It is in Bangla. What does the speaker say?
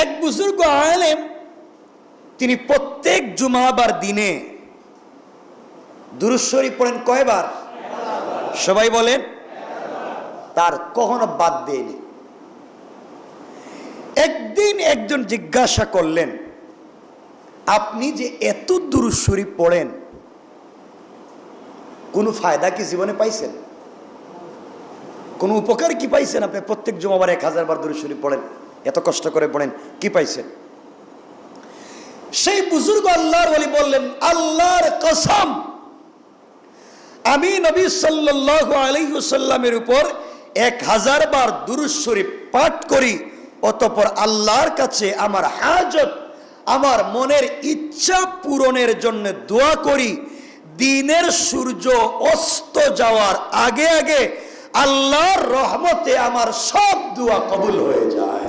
এক বুজুর্গ আলেম তিনি প্রত্যেক জুমাবার দিনে দুরূদ শরীফ পড়েন কয়বার? সবাই বলেন। তার কখনো বাদ দেয়নি। একদিন একজন জিজ্ঞাসা করলেন, আপনি যে এত দুরূদ শরীফ পড়েন, কোনো ফায়দা কি জীবনে পাইছেন? কোনো উপকার কি পাইছেন? আপনি প্রত্যেক জুমাবার 1000 বার দুরূদ শরীফ পড়েন, এত কষ্ট করে পড়েন, কি পাইছেন? সেই বুজুর্গ আল্লাহর ওলি বললেন, আল্লাহর কসম, আমি নবী সাল্লাল্লাহু আলাইহি ওয়াসাল্লামের উপর 1000 বার দুরূদ শরীফ পাঠ করি, অতঃপর আল্লাহর কাছে আমার হাজত, আমার মনের ইচ্ছা পূরণের জন্য দোয়া করি। দিনের সূর্য অস্ত যাওয়ার আগে আগে আল্লাহর রহমতে আমার সব দোয়া কবুল হয়ে যায়।